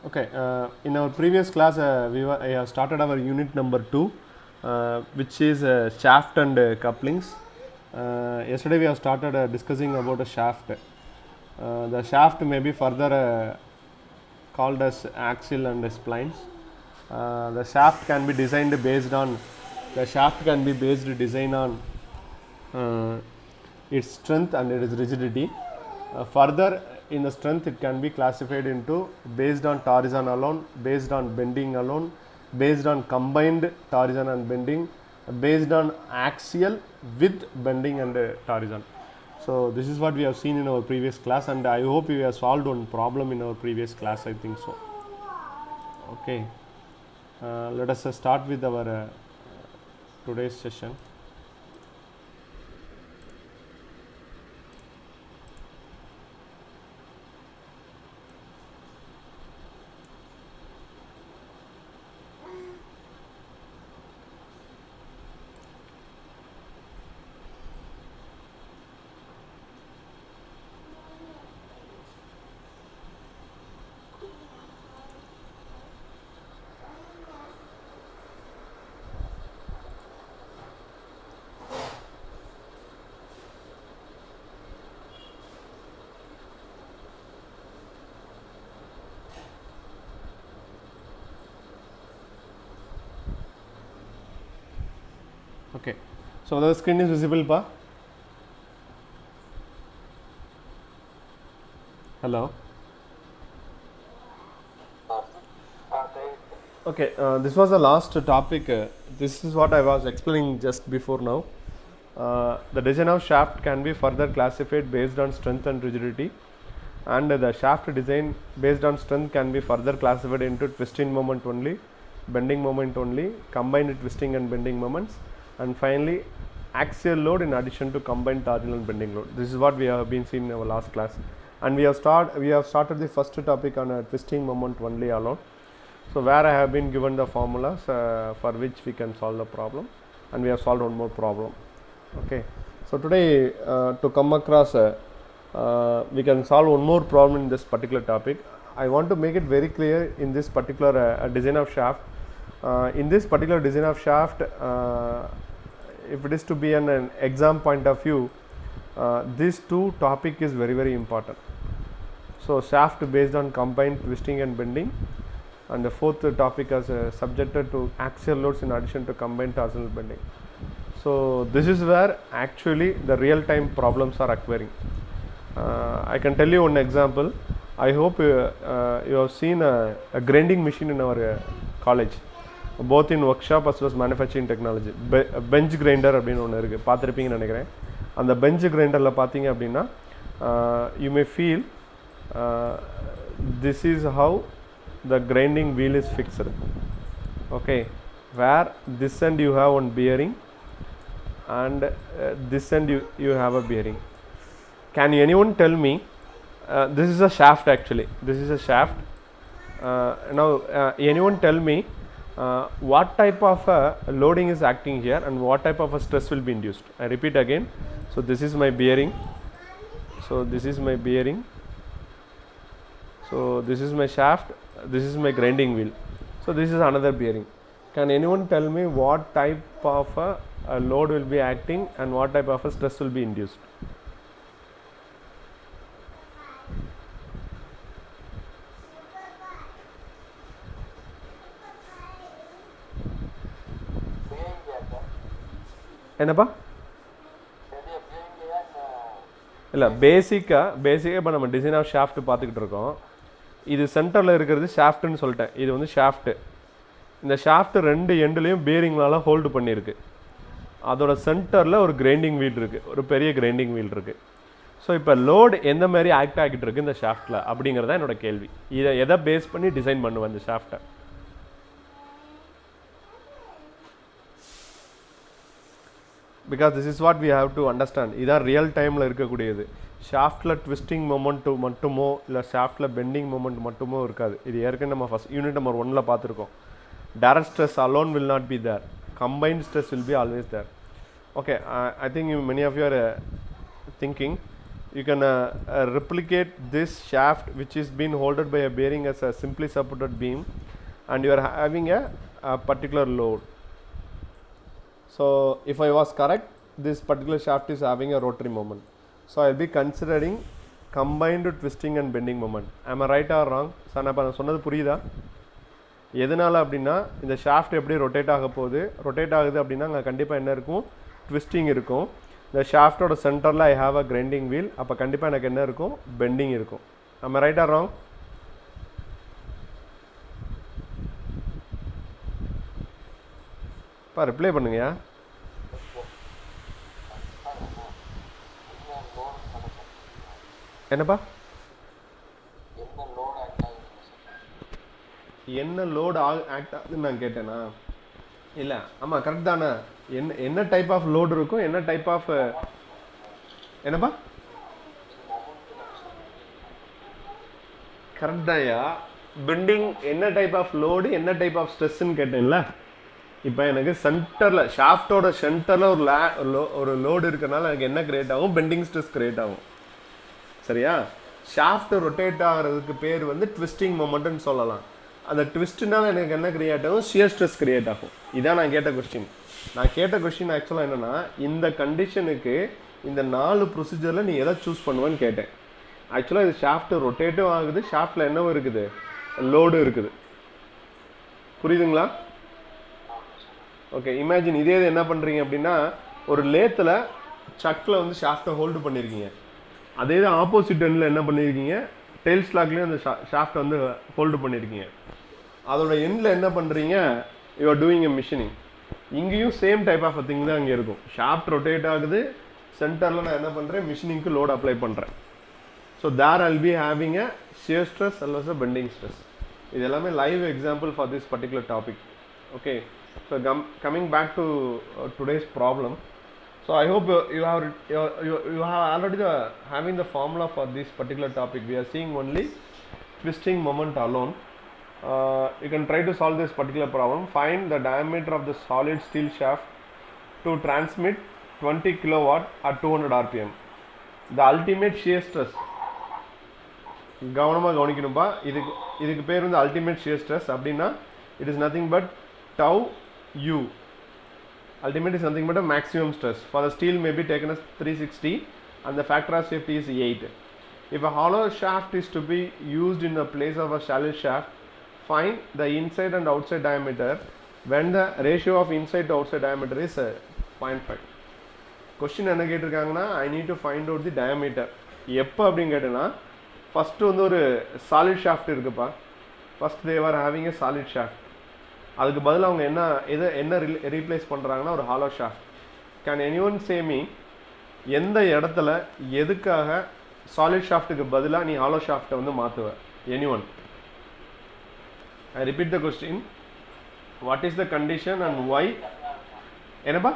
Okay, in our previous class, I have started our unit number 2, which is shaft and couplings. Yesterday we have started discussing about a shaft. The shaft may be further called as axial and splines. The shaft can be designed based on design on uh, its strength and its rigidity. Further, in the strength, it can be classified into based on torsion alone, based on bending alone, based on combined torsion and bending, based on axial with bending and torsion. So this is what we have seen in our previous class, and I hope we have solved one problem in our previous class. I think so. Okay, let us start with our today's session. Okay, so the screen is visible, pa? Hello. Okay, this was the last topic. This is what I was explaining just before now. The design of shaft can be further classified based on strength and rigidity, and the shaft design based on strength can be further classified into twisting moment only, bending moment only, combined twisting and bending moments, and finally axial load in addition to combined torsional and bending load. This is what we have been seeing in our last class, and we have started the first topic on a twisting moment only alone. So where I have been given the formulas for which we can solve the problem, and we have solved one more problem. Okay, so today to come across we can solve one more problem in this particular topic. I want to make it very clear in this particular design of shaft. In this particular design of shaft, if it is to be an exam point of view, these two topic is very important. So shaft based on combined twisting and bending, and the fourth topic is subjected to axial loads in addition to combined torsional bending. So this is where actually the real time problems are occurring. I can tell you one example. I hope you have seen a grinding machine in our college, both in workshop as well as manufacturing technology. Bench grinder அப்படின்னு ஒன்று இருக்குது, பார்த்துருப்பீங்கன்னு நினைக்கிறேன். அந்த bench கிரைண்டரில் பார்த்தீங்க அப்படின்னா you may feel this is how the grinding wheel is fixed. Okay, where this end you have one bearing, and this end you have a bearing. Can anyone tell me, this is a shaft actually, this is a shaft. Now anyone tell me what type of loading is acting here and what type of a stress will be induced. I repeat again. So this is my bearing, so this is my bearing, so this is my shaft, this is my grinding wheel, so this is another bearing. Can anyone tell me what type of a load will be acting and what type of a stress will be induced? என்னப்பா? இல்லை, பேசிக்காக இப்போ நம்ம design of shaft பார்த்துக்கிட்டு இருக்கோம். இது சென்டரில் இருக்கிறது ஷாஃப்ட்டுன்னு சொல்லிட்டேன். இது வந்து ஷாஃப்ட்டு. இந்த ஷாஃப்ட்டு ரெண்டு எண்டுலேயும் பேரிங்னால ஹோல்டு பண்ணியிருக்கு. அதோட சென்டரில் ஒரு கிரைண்டிங் வீல் இருக்குது, ஒரு பெரிய கிரைண்டிங் வீல் இருக்குது. ஸோ இப்போ லோடு எந்த மாதிரி ஆக்ட் ஆகிட்டு இருக்குது இந்த ஷாஃப்ட்டில் அப்படிங்கிறத என்னோடய கேள்வி. இதை எதை பேஸ் பண்ணி டிசைன் பண்ணுவேன் இந்த ஷாஃப்ட்டை? because this is what we have to understand. இதான் ரியல் டைமில் இருக்கக்கூடியது. ஷாஃப்டில் ட்விஸ்டிங் மொமெண்ட் மட்டுமோ இல்லை ஷாஃப்டில் பெண்டிங் மொமெண்ட் மட்டுமோ இருக்காது. இது ஏற்கனவே நம்ம ஃபஸ்ட் யூனிட் நம்பர் 1ல் பார்த்துருக்கோம். Direct stress alone will not be there, combined stress will be always there. Okay, I think many of you are thinking you can replicate this shaft which is being holded by a bearing as a simply supported beam, and you are having a particular load. So if I was correct, this particular shaft is having a rotary moment, so I will be considering combined twisting and bending moment. Am I right or wrong? So நான் சொன்னது புரியுதா? எதனால அப்படின்னா இந்த shaft எப்படி rotate ஆக போகுது, rotate ஆகுது அப்படின்னா அங்கே கண்டிப்பாக என்ன இருக்கும், ட்விஸ்டிங் இருக்கும். இந்த ஷாஃப்டோட சென்டரில் I have a grinding wheel, அப்போ கண்டிப்பாக எனக்கு என்ன இருக்கும், பெண்டிங் இருக்கும். நம்ம ரைட் ஆர் ராங்? பா ரிப்ளை பண்ணுங்கயா. என்னப்பா என்ன லோடு ஆக்ட் ஆகுதுன்னு நான் கேட்டேனா? இல்லை, ஆமாம் கரெக்ட் தானே. என்ன டைப் ஆஃப் லோடு இருக்கும், என்ன டைப் ஆஃப் என்னப்பா கரெக்ட் தான்யா. பெண்டிங் என்ன டைப் ஆஃப் லோடு என்ன டைப் ஆஃப் ஸ்ட்ரெஸ்ன்னு கேட்டேன்ல. இப்போ எனக்கு சென்டரில் ஷாஃப்டோட சென்டரில் ஒரு லோடு இருக்கிறனால எனக்கு என்ன கிரியேட் ஆகும், பெண்டிங் ஸ்ட்ரெஸ் கிரியேட் ஆகும். சரியா? ஷாஃப்ட் ரொட்டேட் ஆகிறதுக்கு பேர் வந்து ட்விஸ்டிங் மொமெண்ட்னு சொல்லலாம். அந்த ட்விஸ்ட்னால எனக்கு என்ன கிரியேட் ஆகும், ஷியர் ஸ்ட்ரெஸ் கிரியேட் ஆகும். இதான் நான் கேட்ட கொஸ்டின். நான் கேட்ட கொஸ்டின் ஆக்சுவலாக என்னென்னா, இந்த கண்டிஷனுக்கு இந்த 4 ப்ரொசீஜரில் நீ எதை சூஸ் பண்ணுவேன்னு கேட்டேன். ஆக்சுவலாக இது ஷாஃப்ட்டு ரொட்டேட்டும் ஆகுது, ஷாஃப்டில் என்னவும் இருக்குது, லோடும் இருக்குது. புரியுதுங்களா? ஓகே, இமேஜின் இதே இது என்ன பண்ணுறீங்க அப்படின்னா, ஒரு லேத்தில் சக்கில் வந்து ஷாஃப்ட்டை ஹோல்டு பண்ணியிருக்கீங்க. அதே தான் ஆப்போசிட் எண்டில் என்ன பண்ணியிருக்கீங்க, டெயில் ஸ்லாக்லேயும் அந்த ஷாஃப்ட்டை வந்து ஹோல்டு பண்ணியிருக்கீங்க. அதோட எண்டில் என்ன பண்ணுறீங்க, you are doing a machining. இங்கேயும் சேம் டைப் ஆஃப் திங் தான் அங்கே இருக்கும். ஷாஃப்ட் ரொட்டேட் ஆகுது, சென்டரில் நான் என்ன பண்ணுறேன், மிஷினிங்க்கு லோடு அப்ளை பண்ணுறேன். So there I'll be having a shear stress அல்லது அ பெண்டிங் ஸ்ட்ரெஸ். இது எல்லாமே live example for this particular topic. Okay, so coming back to today's problem. So I hope you have already having the formula for this particular topic. We are seeing only twisting moment alone. You can try to solve this particular problem. Find the diameter of the solid steel shaft to transmit 20 kilowatt at 200 rpm. The ultimate shear stress. கவனமாக கவனிக்கணும்பா. இதுக்கு பேர் வந்து ultimate shear stress. அப்படின்னா it is nothing but tau u. Ultimate is nothing but a maximum stress. For the steel may be taken as 360 and the factor of safety is 8. If a hollow shaft is to be used in the place of a shallow shaft, find the inside and outside diameter when the ratio of inside to outside diameter is 0.5. Question என்ன கேட்டிருக்காங்கன்னா, I need to find out the diameter. எப்போ அப்படின்னு கேட்டேன்னா, first வந்து ஒரு solid shaft இருக்குப்பா. First they were having a solid shaft. அதுக்கு பதில் அவங்க என்ன ரீப்ளேஸ் பண்ணுறாங்கன்னா, ஒரு hollow shaft. Can anyone say me, எந்த இடத்துல எதுக்காக சாலிட் ஷாஃப்ட்டுக்கு பதிலாக நீ ஹாலோ ஷாஃப்ட்டை வந்து மாற்றுவ? Anyone? I repeat the question. What is the condition and why? என்னப்பா?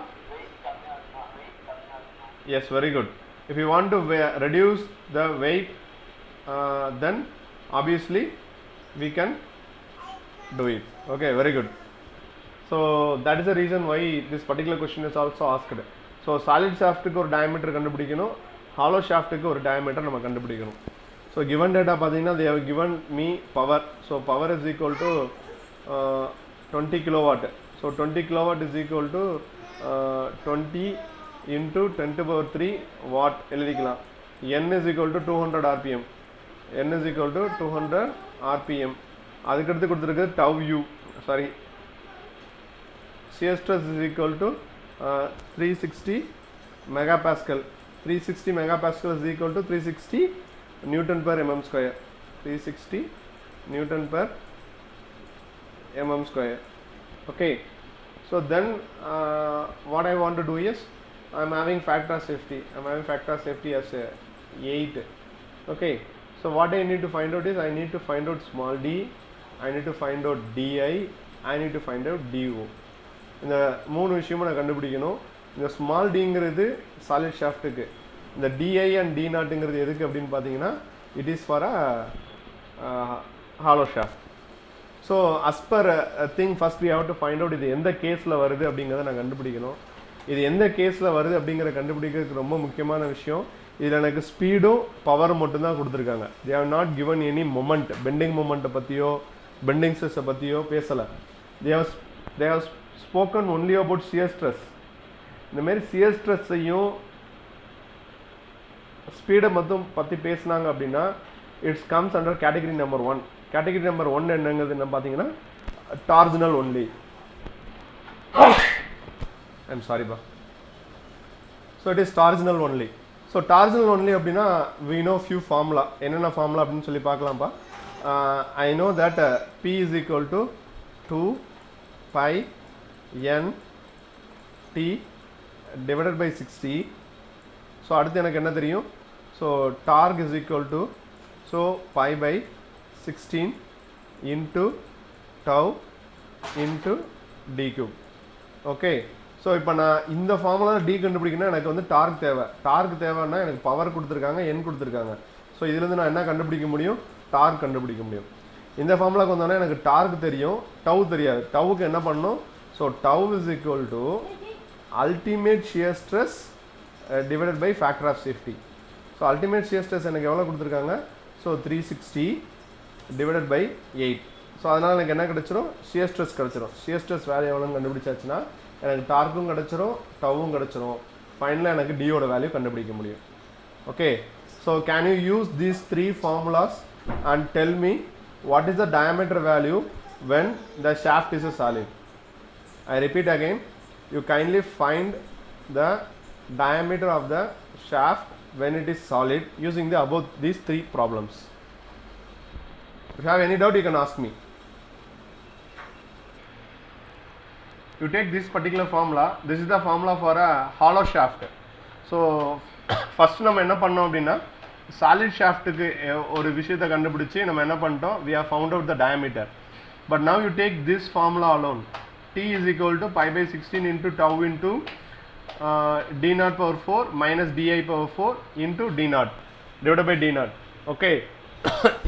Yes, very good. If you want to reduce the weight, then obviously we can do it. Okay, very good. So that is the reason why this particular question is also asked. So solid shaft ku or diameter கண்டுபிடிக்கணும், hollow shaft ku ஒரு diameter நம்ம கண்டுபிடிக்கணும். So given data பாத்தீங்கன்னா they have given me power. So power is equal to 20 kilowatt. So 20 kilowatt is equal to 20 into 10 to power 3 watt எழுதிக்கலாம். N is equal to 200 rpm. N is equal to 200 rpm. அதுக்கடுத்து கொடுத்துருக்கு tau u, sorry, shear stress is equal to 360 megapascal. 360 megapascal is equal to 360 Newton per mm square. 360 Newton per mm square. Okay, so then what I want to do is, I am having factor of safety. I am having factor of safety as 8. Okay, so what I need to find out is, I need to find out small d, I need to find out di, I need to find out do. இந்த 3 விஷயமும் நான் கண்டுபிடிக்கணும். இந்த small டிங்கிறது solid ஷாஃப்ட்டுக்கு, இந்த DI and D நாட்டுங்கிறது எதுக்கு அப்படின்னு பார்த்தீங்கன்னா, it is for a hollow shaft. So as per thing first we have to find out இது எந்த கேஸில் வருது அப்படிங்கிறத நான் கண்டுபிடிக்கணும். இது எந்த கேஸில் வருது அப்படிங்கிற கண்டுபிடிக்கிறதுக்கு ரொம்ப முக்கியமான விஷயம், இதில் எனக்கு ஸ்பீடும் பவரும் மட்டும்தான் கொடுத்துருக்காங்க. They have not given any moment, bending மொமெண்ட்டை பற்றியோ பெண்டிங் ஸ்ட்ரெஸ்ஸை பற்றியோ பேசலை. They have spoken only about shear stress. இந்தமாரி சியர் ஸ்ட்ரெஸ்ஸையும் ஸ்பீடை மட்டும் பற்றி பேசினாங்க அப்படின்னா it's comes under category number 1. Category number 1 என்னங்கிறது என்ன பார்த்தீங்கன்னா டார்ஜினல் ஒன்லி. ஐம் சாரிப்பா. So it is torsional only. So torsional only அப்படின்னா we know few formula. என்னென்ன ஃபார்முலா அப்படின்னு சொல்லி பார்க்கலாம்ப்பா. I know that P is equal to 2 pi n t divided by 60. So அடுத்து எனக்கு என்ன தெரியும்? So torque is equal to so pi by 16 into tau into d cube. Okay. So இப்போ நான் இந்த ஃபார்முலாவில் டி கண்டுபிடிக்கணும்னா எனக்கு வந்து டார்க் தேவை. டார்க் தேவைன்னா எனக்கு பவர் கொடுத்துருக்காங்க, என் கொடுத்துருக்காங்க. ஸோ இதுலேருந்து நான் என்ன கண்டுபிடிக்க முடியும்? டார்க் கண்டுபிடிக்க முடியும். இந்த ஃபார்முலாவுக்கு வந்தோன்னா எனக்கு டார்க் தெரியும், டவு தெரியாது. டவுக்கு என்ன பண்ணணும்? So tau is equal to ultimate shear stress divided by factor of safety. So ultimate shear stress எனக்கு எவ்வளோ கொடுத்துருக்காங்க? So 360 divided by 8. ஸோ அதனால் எனக்கு என்ன கிடச்சிரும்? ஷியர் ஸ்ட்ரெஸ் கிடச்சிரும். ஷியர் ஸ்ட்ரெஸ் வேல்யூ எவ்வளோன்னு கண்டுபிடிச்சாச்சுன்னா எனக்கு டார்க்கும் கிடச்சிரும், டவும் கிடச்சிரும். ஃபைனலாக எனக்கு டியோட வேல்யூ கண்டுபிடிக்க முடியும். Okay. So can you use these 3 formulas and tell me what is the diameter value when the shaft is a solid? I repeat again, you kindly find the diameter of the shaft when it is solid using the above these 3 problems. If you have any doubt, you can ask me. You take this particular formula. This is the formula for a hollow shaft. So first நம்ம என்ன பண்ணோம் அப்படின்னா solid shaftக்கு ஒரு விஷயத்தை கண்டுபிடிச்சு நம்ம என்ன பண்ணிட்டோம்? We have found out the diameter. But now you take this formula alone. T is equal to pi by 16 into tau into d naught power 4 minus di power 4 into d naught divided by d naught. Okay.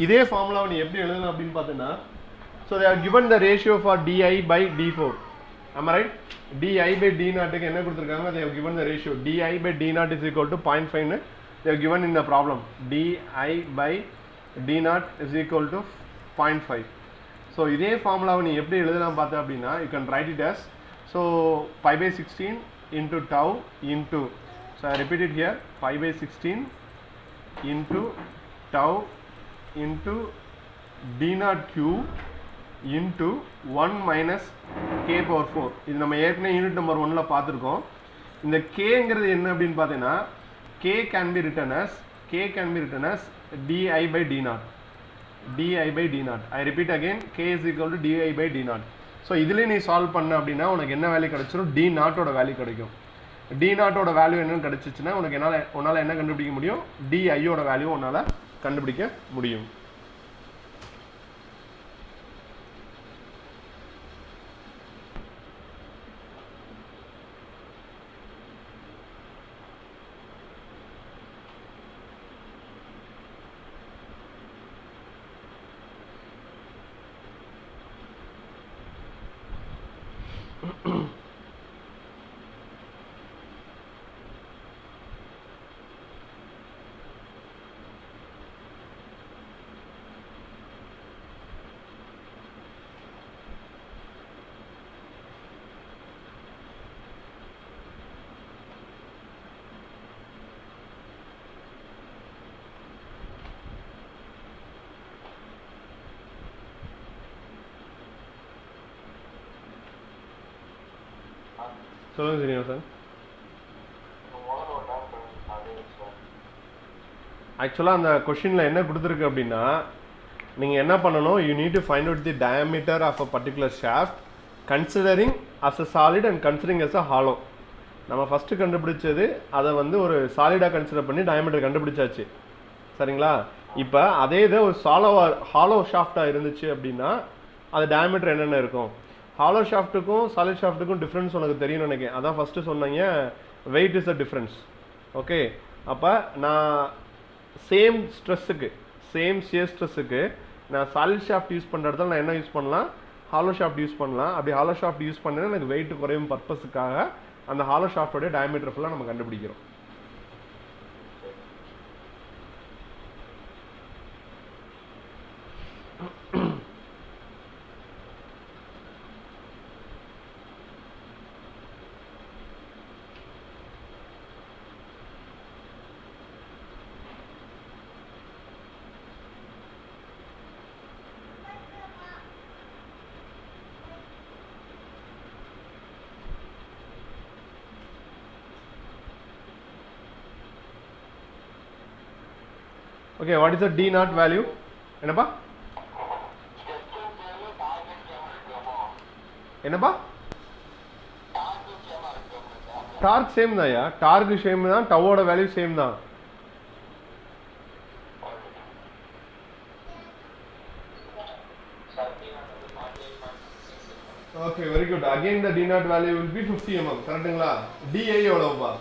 இதே ஃபார்முலாவை நீ எப்படி எழுதணும் அப்படின்னு பார்த்தீங்கன்னா so they have given the ratio for di by d4. Am I right? di by d naught க்கு என்ன கொடுத்திருக்காங்க? They have given the ratio di by d naught is equal to 0.5. They have given in the problem di by d naught is equal to 0.5. So இதே ஃபார்முலாவை நீ எப்படி எழுதலாம் பார்த்தா அப்படின்னா you can write it us so pi by 16 into tau into, so I repeat it here, pi by 16 into tau into d naught q into 1 minus k power 4. இது நம்ம ஏற்கனவே யூனிட் நம்பர் 1ல பார்த்துருக்கோம். இந்த கேங்கிறது என்ன அப்படின்னு பார்த்தீங்கன்னா k can be written as di by d naught. di by d naught. I repeat again, k is equal to di by d naught. So இதுலேயே நீ சால்வ் பண்ண அப்படின்னா உனக்கு என்ன வேல்யூ கிடைச்சிடும்? d நாட்டோட வேல்யூ கிடைக்கும். d நாட்டோட வேல்யூ என்னன்னு கிடைச்சிச்சுன்னா உனக்கு உன்னால் என்ன கண்டுபிடிக்க முடியும்? di யோட வேல்யூ உன்னால் கண்டுபிடிக்க முடியும். சொல்லுங்க சரியா சார். ஆக்சுவலாக அந்த கொஷினில் என்ன கொடுத்துருக்கு அப்படின்னா நீங்கள் என்ன பண்ணணும்? You need to find out the diameter of a particular shaft considering as a solid and considering as a hollow. நம்ம ஃபஸ்ட்டு கண்டுபிடிச்சது அதை வந்து ஒரு சாலிடாக கன்சிடர் பண்ணி டயாமீட்டர் கண்டுபிடிச்சாச்சு, சரிங்களா? இப்போ அதே இதை ஒரு ஹாலோ ஷாஃப்டாக இருந்துச்சு அப்படின்னா அது டயாமீட்டர் என்னென்ன இருக்கும்? ஹாலோ ஷாஃப்ட்டுக்கும் சாலிட் ஷாஃப்ட்டுக்கும் டிஃப்ரென்ஸ் உனக்கு தெரியும்னு நினைக்கிறேன். அதான் ஃபஸ்ட்டு சொன்னீங்க, weight is a difference. Okay. அப்போ நான் சேம் ஸ்ட்ரெஸ்ஸுக்கு, சேம் ஷியர் ஸ்ட்ரெஸ்ஸுக்கு நான் சாலிட் ஷாஃப்ட் யூஸ் பண்ணுற இடத்துல நான் என்ன யூஸ் பண்ணலாம்? ஹாலோ ஷாஃப்ட் யூஸ் பண்ணலாம். அப்படி ஹாலோ ஷாஃப்ட் யூஸ் பண்ணேன்னா எனக்கு வெயிட் குறையும் பர்பஸுக்காக அந்த ஹாலோ ஷாஃப்டோடைய டயாமீட்டர் ஃபுல்லாக நம்ம கண்டுபிடிக்கிறோம். Okay, what is the D naught value? என்னப்பா என்னப்பா டார்க் சேம் தான்யா, டார்க் சேம் தான், டவோட வேல்யூ சேம் தான். Okay, very good. Again the D naught value will be 50 mm. கரெக்ட்டுங்களா? DI எவ்வளவுப்பா?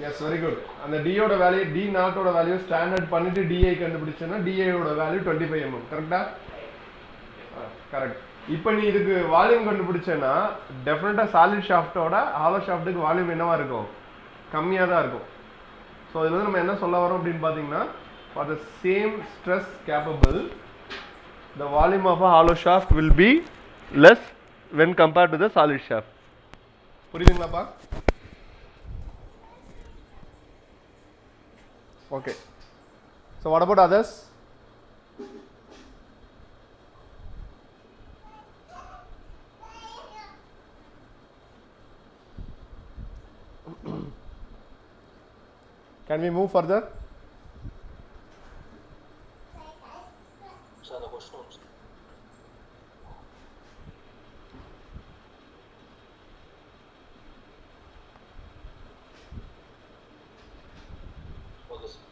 Yes, very good. அந்த D ஓட வேல்யூ D naught ஓட value standard பண்ணிட்டு DI கண்டுபிடிச்சேன்னா DI ஓட வேல்யூ 25 mm. கரெக்ட்டா? Correct. இப்போ நீ இதுக்கு வால்யூம் கண்டுபிடிச்சேன்னா டெஃபினட்டா சாலிட் ஷாஃப்ட்டோட ஹாலோ ஷாஃப்ட்டுக்கு வால்யூம் என்னவா இருக்கும்? கம்மியா தான் இருக்கும். ஸோ இதுல வந்து நம்ம என்ன சொல்ல வரோம் அப்படின்னு பார்த்தீங்கன்னா, for the same stress capable the volume of a hollow shaft will be less when compared to the solid shaft. புரியுதுங்களாப்பா? Okay. So what about others? Can we move further? Sir, the questions. Okay, sir.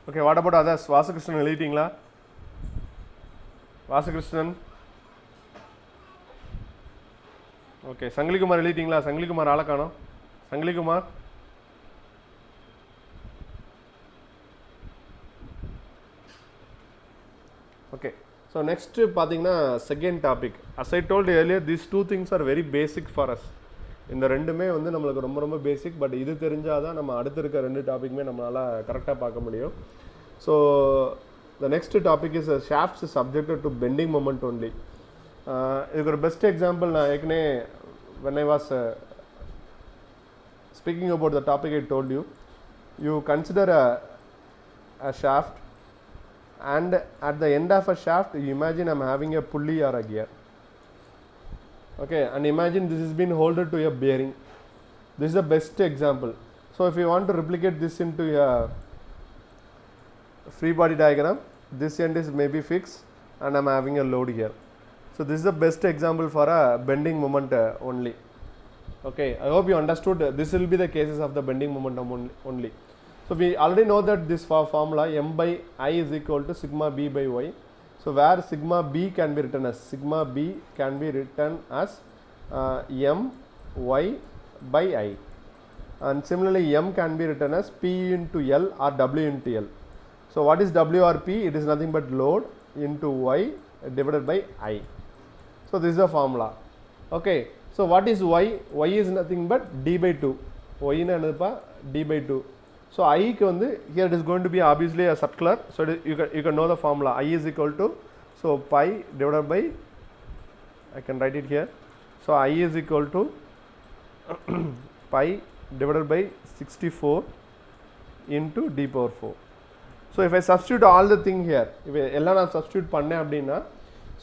Okay, what about others? Vasakrishnan எழுதிட்டீங்களா? Vasakrishnan. Okay, Sangilikumar எழுதிட்டீங்களா? சங்கிலிகுமார் ஆளை காணோம். Sangilikumar. Okay, so next பார்த்தீங்கன்னா second topic. as I told earlier, these two things are very basic for us. இந்த ரெண்டுமே வந்து நம்மளுக்கு ரொம்ப ரொம்ப பேசிக். பட் இது தெரிஞ்சாதான் நம்ம அடுத்து இருக்க ரெண்டு டாபிக்குமே நம்மளால் கரெக்டாக பார்க்க முடியும். So the next topic is shafts subjected to bending moment only. இதுக்கு ஒரு பெஸ்ட் எக்ஸாம்பிள் நான் ஏற்கனவே when I was speaking about the topic I told you, you consider a shaft, and at the end of a shaft you imagine I'm having a pulley or a gear. Okay, and imagine this has been holded to a bearing. This is the best example. So if you want to replicate this into a free body diagram, this end is maybe fixed and I'm having a load here. So this is the best example for a bending moment only. Okay, I hope you understood. This will be the cases of the bending momentum only. So we already know that this formula m by I is equal to sigma b by y. So where sigma b can be written as m y by I, and similarly m can be written as p into L or w into L. So what is w or p? It is nothing but load into y divided by I. So this is the formula. Okay, so what is y? Y is nothing but d by 2. Y na enadapa d by 2. So I க்கு வந்து here it is going to be obviously a circular. So you can know the formula. I is equal to, so pi divided by, I can write it here. So I is equal to pi divided by 64 into d power 4. So if I substitute all the thing here, if ella na substitute panne appadina,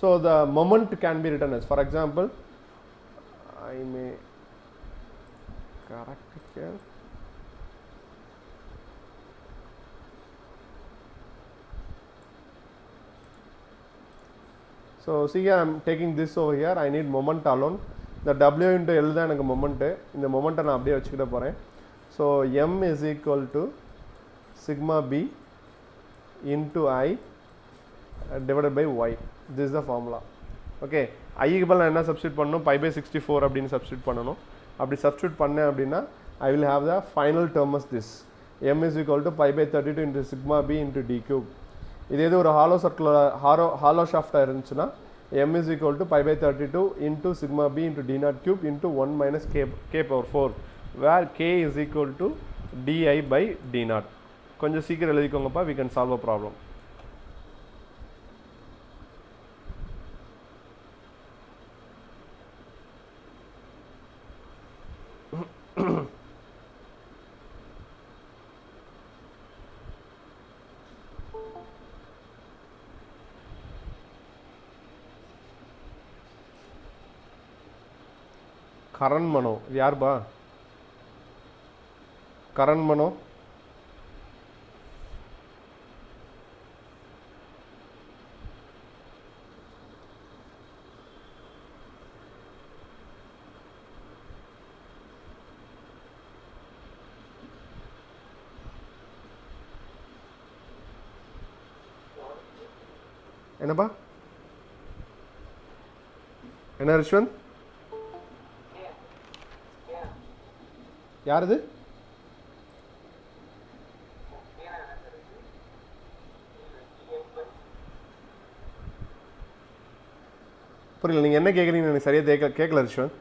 so the moment can be written as, for example, I may correct it here. So see here, I am taking this over here. I need moment alone. The W into L தான் எனக்கு moment. இந்த moment நான் அப்படியே வச்சுக்கிட்ட போறேன். So m is equal to sigma b into I divided by y. This is the formula. Okay, I க்கு பதிலா என்ன substitute பண்ணனும்? pi by 64 அப்படினு சப்ஸ்டிட்யூட் பண்ணனும். அப்படி சப்ஸ்டிட்யூட் பண்ணேன் அப்படினா I will have the final term as this. m is equal to pi by 32 into sigma b into d cube. இதே ஒரு ஹாலோ சர்க்குலர் ஹாலோ ஷாஃப்டா இருந்துச்சுன்னா m is equal to pi by 32 into sigma b into d naught cube into 1 minus k power 4, where k is equal to di by d naught. கொஞ்சம் சீக்கிரம் எழுதிக்கோங்கப்பா, we can solve a problem. Karan மனோ, இது யாருப்பா? கரண் மனோ, என்னப்பா என்ன ரிஷ்வந்த் யார் இது புரியல நீங்கள் என்ன கேட்குறீங்கன்னு எனக்கு சரியாக கேட்கல Rishwanth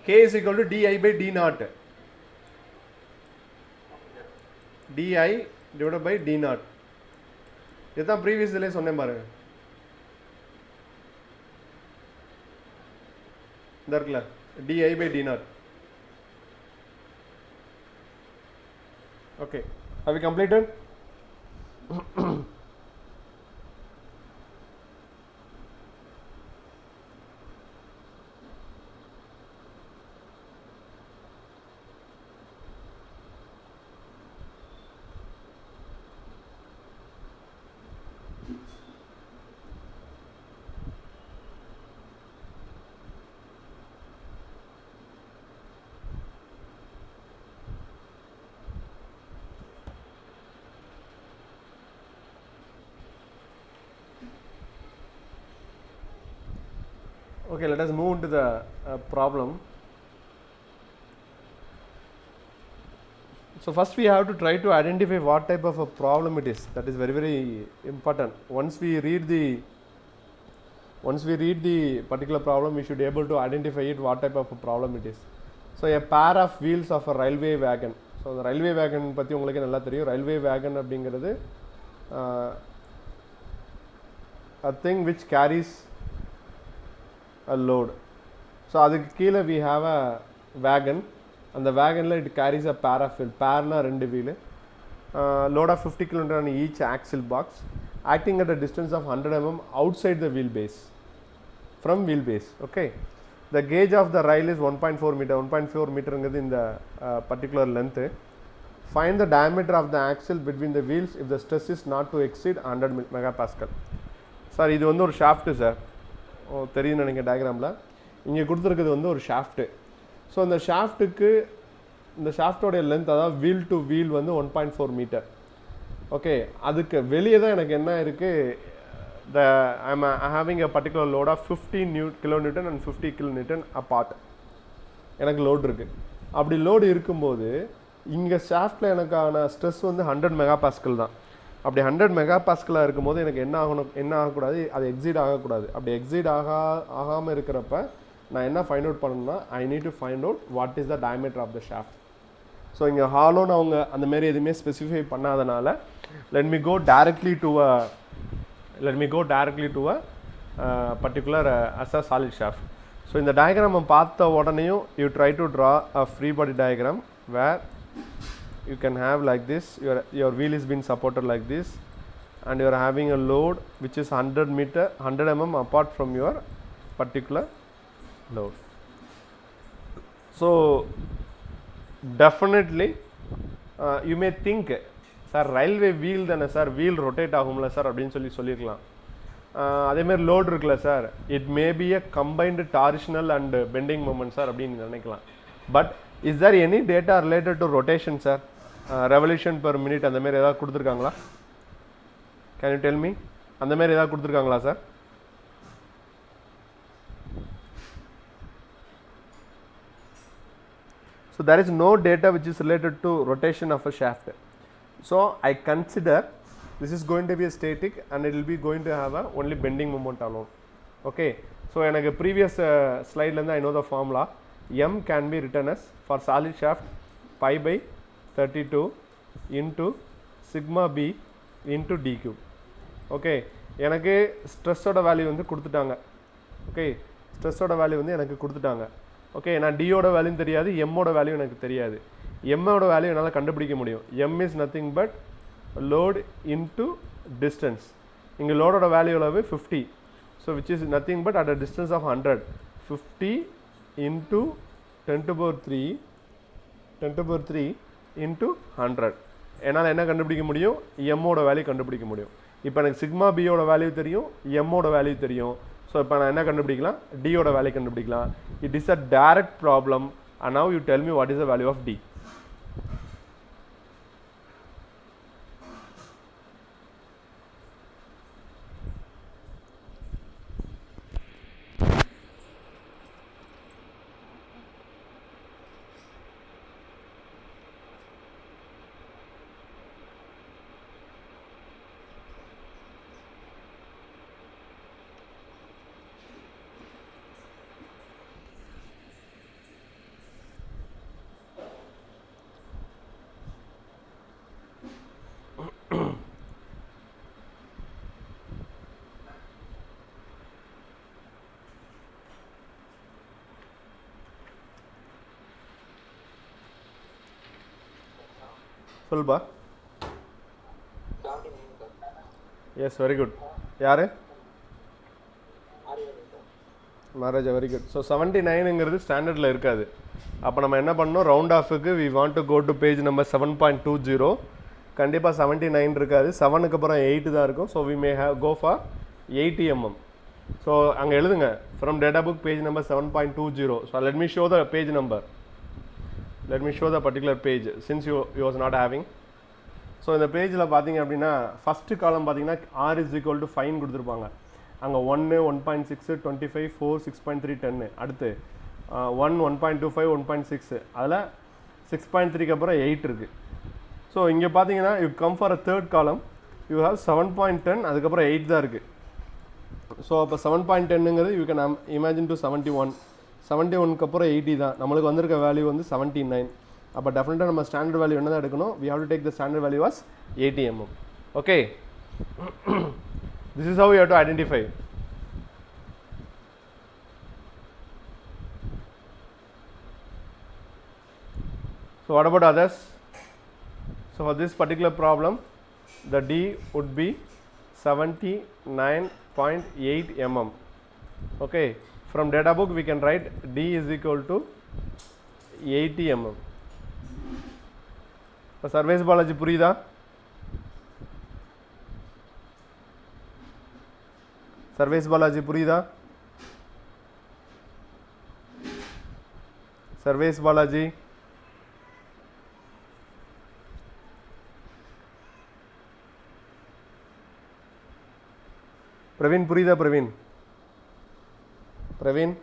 K is equal to di by d naught. Di divided by d naught. இதுதான் ப்ரீவியஸ் இதிலே சொன்னேன் பாருங்க. இந்த இருக்குல்ல di by d naught. Okay. Have we completed? Okay, let us move into the problem. So first we have to try to identify what type of a problem it is. That is very, very important. Once we read the particular problem, we should be able to identify it, what type of a problem it is. So a pair of wheels of a railway wagon. So the railway wagon பத்தி உங்களுக்கு நல்லா தெரியும். Railway wagon அப்படிங்கிறது a thing which carries a load. So அதுக்கு கீழே we have a wagon. அந்த wagonல it carries a pair of wheel. pairனா ரெண்டு wheel. Load of 50 kg on each axle box, acting at a distance of 100 mm outside the wheelbase. From wheelbase. Okay. The gauge of the rail is 1.4 meter. 1.4 meter ங்கிறது இந்த particular length. Find the diameter of the axle between the wheels if the stress is not to exceed 100 megapascal. Sir இது வந்து ஒரு shaft sir. தெரியும் நினைக்கிற டயக்ராமில் இங்கே கொடுத்துருக்குது வந்து ஒரு ஷாஃப்ட்டு. ஸோ அந்த ஷாஃப்ட்டுக்கு இந்த ஷாஃப்டோடைய லென்த் அதாவது வீல் டு வீல் வந்து 1.4 மீட்டர். ஓகே, அதுக்கு வெளியே தான் எனக்கு என்ன இருக்குது, I'm having a particular load of 50 kilonewton and 50 kilonewton apart. எனக்கு லோடு இருக்குது. அப்படி லோடு இருக்கும்போது இங்கே ஷாஃப்டில் எனக்கான ஸ்ட்ரெஸ் வந்து 100 மெகாபாஸ்கல் தான். அப்படி 100 மெகாபாஸ்கலாக இருக்கும்போது எனக்கு என்ன ஆகக்கூடாது, அது எக்ஸீட் ஆகக்கூடாது. அப்படி எக்ஸீட் ஆகாமல் இருக்கிறப்ப நான் என்ன ஃபைண்ட் அவுட் பண்ணணும்னா, I need to find out what is the diameter of the shaft. So இங்கே ஹாலோன்னு அவங்க அந்த மாதிரி எதுவுமே ஸ்பெசிஃபை பண்ணாதனால let me go directly to a particular as a solid shaft. So இந்த டயக்ராம் பார்த்த உடனேயும் you try to draw a free body diagram where you can have like this, your wheel is being supported like this and you are having a load which is 100 mm apart from your particular load. So definitely you may think sir railway wheel தானே sir, wheel rotate ஆகும்ல sir அப்படின்னு சொல்லியிருக்கலாம். அதேமாதிரி load இருக்குல்ல sir, it may be a combined torsional and bending moment sir அப்படின்னு நினைக்கலாம். But is there any data related to rotation sir, revolution per minute அந்த மாதிரி ஏதாவது கொடுத்துருக்காங்களா? can you tell me அந்த மாதிரி ஏதாவது கொடுத்துருக்காங்களா sir? So there is no data which is related to rotation of a shaft. So I consider this is going to be a static and it will be going to have a only bending moment alone. Okay, so எனக்கு previous slide lenda I know the formula. M can be written as for solid shaft pi by 32 into sigma b into d cube. Okay, எனக்கு stress ஓட value வந்து கொடுத்துட்டாங்க. Okay, stress ஓட value வந்து எனக்கு கொடுத்துட்டாங்க. Okay, நான் d ஓட வேல்யூ தெரியாது, m ஓட வேல்யூ எனக்கு தெரியாது. m ஓட வேல்யூ என்னால் கண்டுபிடிக்க முடியும். m is nothing but load into distance. இங்கே லோடோட வேல்யூ அளவு 50. So which is nothing but at a distance of 100. 50 into 10 to power 3 into 100. என்னால் என்ன கண்டுபிடிக்க முடியும், m ஓட வேல்யூ கண்டுபிடிக்க முடியும். இப்போ எனக்கு சிக்மா b ஓட வேல்யூ தெரியும், m ஓட வேல்யூ தெரியும். ஸோ இப்போ நான் என்ன கண்டுபிடிக்கலாம், d ஓட வேல்யூ கண்டுபிடிக்கலாம். It is a direct problem. and now you tell me what is the value of d. சொல்லுப்பா. Yes, very good. யார்? Maharaja, very good. ஸோ 79ங்கிறது ஸ்டாண்டர்டில் இருக்காது. அப்போ நம்ம என்ன பண்ணோம், ரவுண்ட் ஆஃபுக்கு we want to go to page number 7.20. கண்டிப்பாக 79 இருக்காது, 7க்கு அப்புறம் 8 தான் இருக்கும். So we may have go for 80 mm. So அங்கே எழுதுங்க, from data book page number 7.20. So let me show the page number, let me show the particular page since you was not having. So இந்த பேஜில் பார்த்தீங்க அப்படின்னா first காலம் பார்த்தீங்கன்னா R is equal to 5 கொடுத்துருப்பாங்க. அங்கே 1, 1.6, 25, 4, 6.3, 10. அடுத்து 1, 1.25, 1.6, அதில் 6.3க்கு அப்புறம் 8 இருக்குது. ஸோ இங்கே பார்த்தீங்கன்னா you come for a third காலம், யூ ஹேவ் 7.10, அதுக்கப்புறம் 8 தான் இருக்குது. ஸோ அப்போ 7.10ங்கிறது யூ கேன் இமேஜின் டு 71. 71க்கு அப்புறம் 80 தான். நம்மளுக்கு வந்திருக்க வேல்யூ வந்து 79. அப்போ டெஃபினட்டாக நம்ம ஸ்டாண்டர்ட் வேல்யூ என்ன தான் எடுக்கணும், we have to take the standard value was 80 mm. Okay, this is how you have to identify. So what about others? So for this particular problem, the D would be 79.8 mm. Okay, from data book we can write D is equal to 80 mm. So Sarvesh Balaji, புரியுதா? Services Balaji புரியுதா? Services Balaji, Praveen புரியுதா? பிரவீன், பிரவீன்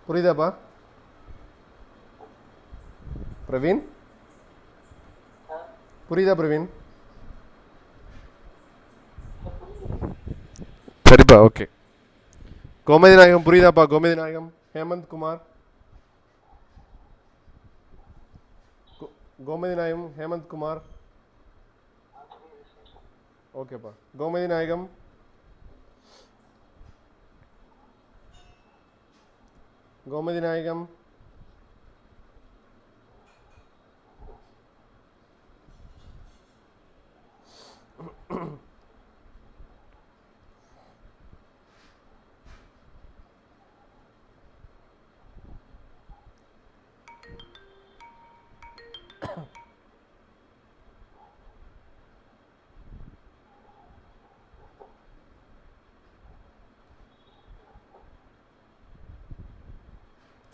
புரியுதாப்பா? பிரவீன் புரியுதா? பிரவீன் சரிப்பா, okay. Gomathi நாயகம் புரியுதாப்பா? கோமதி நாயகம், ஹேமந்த் குமார், கோமதி நாயகம், ஹேமந்த் குமார், ஓகேப்பா. கோமதி நாயகம், கோமதி நாயகம்,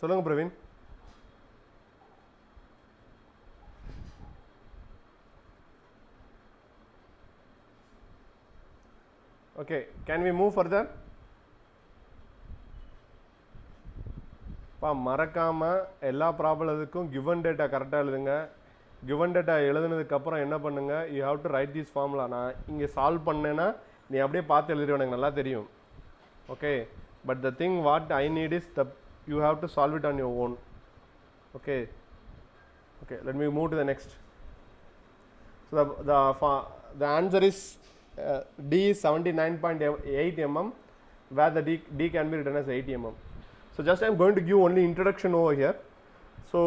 சொல்லுங்க Praveen. Okay, can we move further? பா மறக்காமல் எல்லா ப்ராப்ளத்துக்கும் கிவன் டேட்டா கரெக்டாக எழுதுங்க. கிவன் டேட்டா எழுதுனதுக்கப்புறம் என்ன பண்ணுங்கள், you have to right this formula. நான் இங்கே சால்வ் பண்ணேன்னா நீ அப்படியே பார்த்து எழுதிடுவேன், எனக்கு நல்லா தெரியும். Okay, but the thing what I need is the you have to solve it on your own. Okay, let me move to the next. So the answer is D is 79.8 mm, where the D can be written as 80 mm. So just I am going to give only introduction over here. So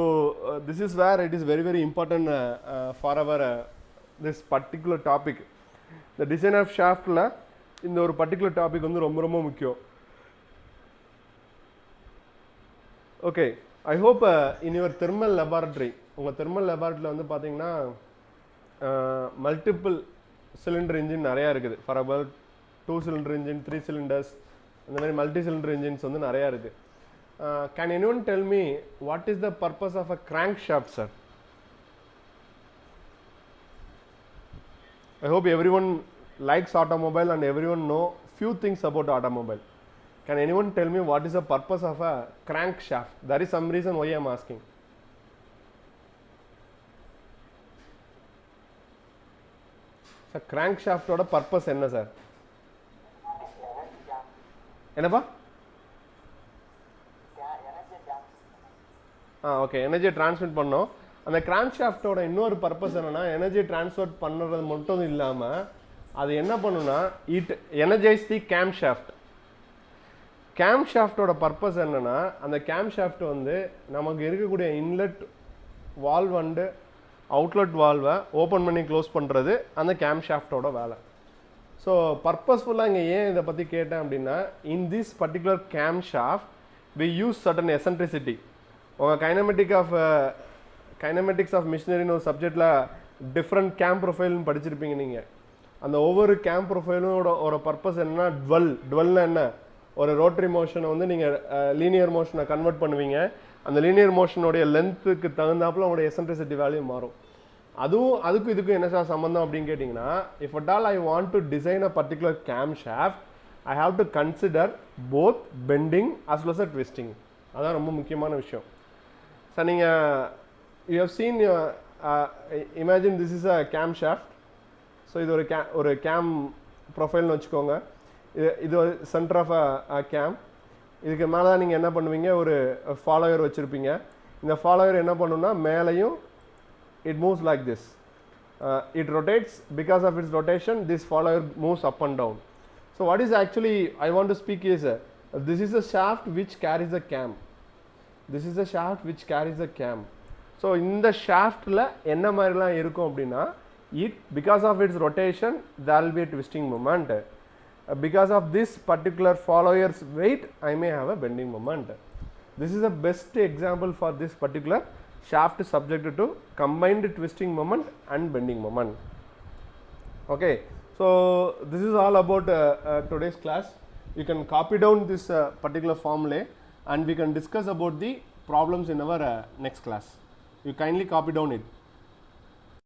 this is where it is very very important for our this particular topic. The design of shaft la இந்த ஒரு particular topic வந்து ரொம்ப ரொம்ப முக்கியம். Okay, I hope in your thermal laboratory, உங்கள் thermal லெபார்ட்ரியில் வந்து பார்த்தீங்கன்னா multiple cylinder engine நிறையா இருக்குது. For example 2 cylinder engine, 3 cylinders, இந்த மாதிரி மல்டி சிலிண்டர் இன்ஜின்ஸ் வந்து நிறையா இருக்குது. Can anyone tell me what is the purpose of a crank shaft sir? I hope every one likes automobile and everyone know few things about automobile. Can anyone tell me what is the purpose of a crankshaft? There is some reason why I am asking. So crankshaft oda purpose enna sir? Enna pa? Okay, energy transmit பண்ணோம். அந்த crankshaft ஓட இன்னொரு purpose என்னன்னா, energy transfer பண்ணுறது மட்டும் இல்லாமல் அது என்ன பண்ணுன்னா, it energise the camshaft. Cam ஷாஃப்டோட பர்பஸ் என்னன்னா, அந்த கேம் ஷாஃப்ட் வந்து நமக்கு இருக்கக்கூடிய இன்லெட் வால்வ் அண்டு அவுட்லெட் வால்வை ஓப்பன் பண்ணி க்ளோஸ் பண்ணுறது அந்த கேம் ஷாஃப்டோட வேலை. ஸோ பர்பஸ்ஃபுல்லாக இங்கே ஏன் இதை பற்றி கேட்டேன் அப்படின்னா, in this particular cam shaft we use certain eccentricity. உங்கள் கைனமெட்டிக்ஸ் ஆஃப் மிஷினரின்னு ஒரு சப்ஜெக்டில் டிஃப்ரெண்ட் கேம் ப்ரொஃபைல்னு படிச்சிருப்பீங்க நீங்கள். அந்த ஒவ்வொரு கேம் ப்ரொஃபைலோட ஒரு பர்பஸ் என்னன்னா டுவெல்னா என்ன, ஒரு ரோட்டரி மோஷனை வந்து நீங்கள் லீனியர் மோஷனை கன்வெர்ட் பண்ணுவீங்க. அந்த லீனியர் மோஷனுடைய லென்த்துக்கு தகுந்தாப்புல உங்களுடைய எசன்ட்ரிசிட்டி வேல்யூ மாறும். அதுக்கும் இதுக்கும் என்ன சார் சம்மந்தம் அப்படின்னு கேட்டிங்கன்னா, if at all I want to design a particular cam shaft I have to consider both bending as well as twisting. அதான் ரொம்ப முக்கியமான விஷயம். சார் நீங்கள் you have seen imagine this is a cam shaft. So இது ஒரு game ப்ரொஃபைல்னு வச்சுக்கோங்க. இது centre of a game. இதுக்கு மேலே தான் நீங்கள் என்ன பண்ணுவீங்க, ஒரு ஃபாலோயர் வச்சுருப்பீங்க. இந்த ஃபாலோயர் என்ன பண்ணுன்னா மேலேயும் it moves like this. It rotates. Because of its rotation this follower moves up and down. So what is actually I want to speak is this is a shaft which carries a cam. This is a shaft which carries a cam. So in the shaft la enna marilam irukum appadina, it because of its rotation there will be a twisting moment. Because of this particular follower's weight I may have a bending moment. This is the best example for this particular shaft subjected to combined twisting moment and bending moment. Okay, so this is all about today's class. You can copy down this particular formula and we can discuss about the problems in our next class. You kindly copy down it.